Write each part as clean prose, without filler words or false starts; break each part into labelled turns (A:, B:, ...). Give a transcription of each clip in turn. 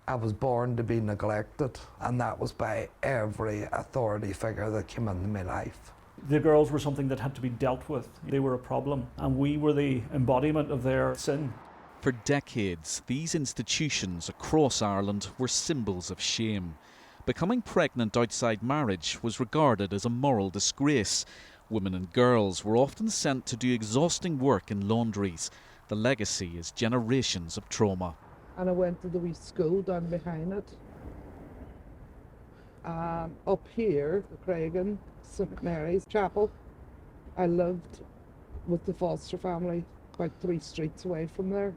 A: I was born to be neglected, and that was by every authority figure that came into my life.
B: The girls were something that had to be dealt with. They were a problem, and we were the embodiment of their sin.
C: For decades, these institutions across Ireland were symbols of shame. Becoming pregnant outside marriage was regarded as a moral disgrace. Women and girls were often sent to do exhausting work in laundries. The legacy is generations of trauma.
A: And I went to the wee school down behind it. Up here, the Craigan, St Mary's Chapel, I lived with the foster family about 3 streets away from there.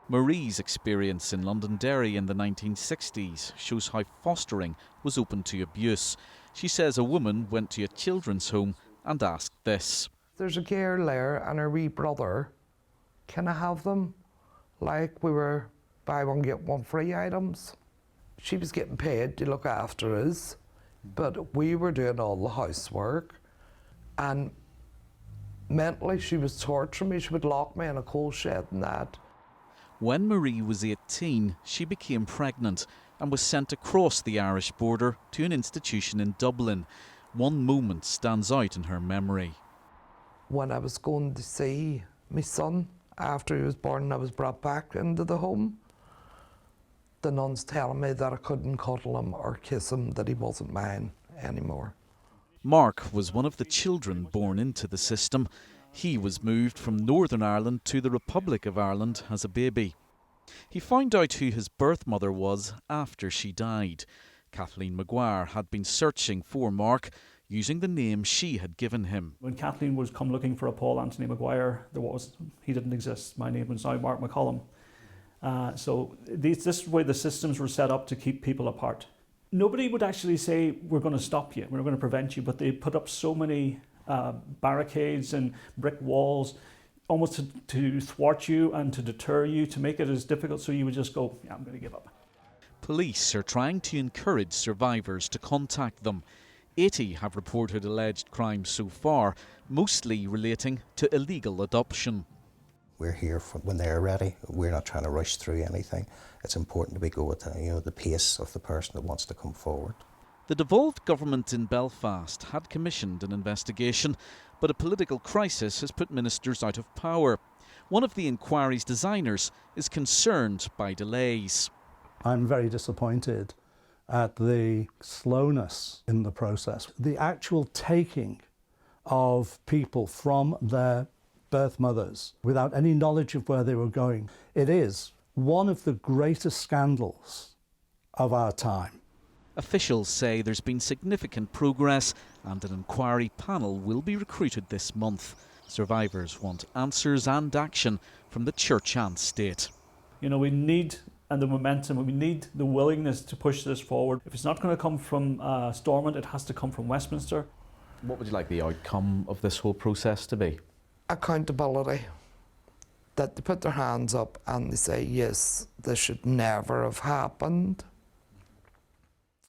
C: Marie's experience in Londonderry in the 1960s shows how fostering was open to abuse. She says a woman went to a children's home and asked this.
A: There's a girl there and her wee brother. Can I have them? Like we were buy one, get one free items. She was getting paid to look after us, but we were doing all the housework. And mentally she was torturing me. She would lock me in a coal shed and that.
C: When Marie was 18, she became pregnant and was sent across the Irish border to an institution in Dublin. One moment stands out in her memory.
A: When I was going to see my son after he was born and I was brought back into the home, the nuns telling me that I couldn't cuddle him or kiss him, that he wasn't mine anymore.
C: Mark was one of the children born into the system. He was moved from Northern Ireland to the Republic of Ireland as a baby. He found out who his birth mother was after she died. Kathleen Maguire had been searching for Mark using the name she had given him.
B: When Kathleen was come looking for a Paul Anthony Maguire, he didn't exist. My name was now Mark McCollum. So this is where the systems were set up to keep people apart. Nobody would actually say, we're going to stop you, we're going to prevent you, but they put up so many barricades and brick walls almost to thwart you and to deter you, to make it as difficult so you would just go, yeah, I'm going to give up.
C: Police are trying to encourage survivors to contact them. 80 have reported alleged crimes so far, mostly relating to illegal adoption.
D: We're here when they're ready. We're not trying to rush through anything. It's important to go with the pace of the person that wants to come forward.
C: The devolved government in Belfast had commissioned an investigation, but a political crisis has put ministers out of power. One of the inquiry's designers is concerned by delays.
E: I'm very disappointed at the slowness in the process. The actual taking of people from their birth mothers without any knowledge of where they were going. It is one of the greatest scandals of our time.
C: Officials say there's been significant progress and an inquiry panel will be recruited this month. Survivors want answers and action from the church and state.
B: We need the momentum, we need the willingness to push this forward. If it's not going to come from Stormont, it has to come from Westminster.
F: What would you like the outcome of this whole process to be?
A: Accountability. That they put their hands up and they say, yes, this should never have happened.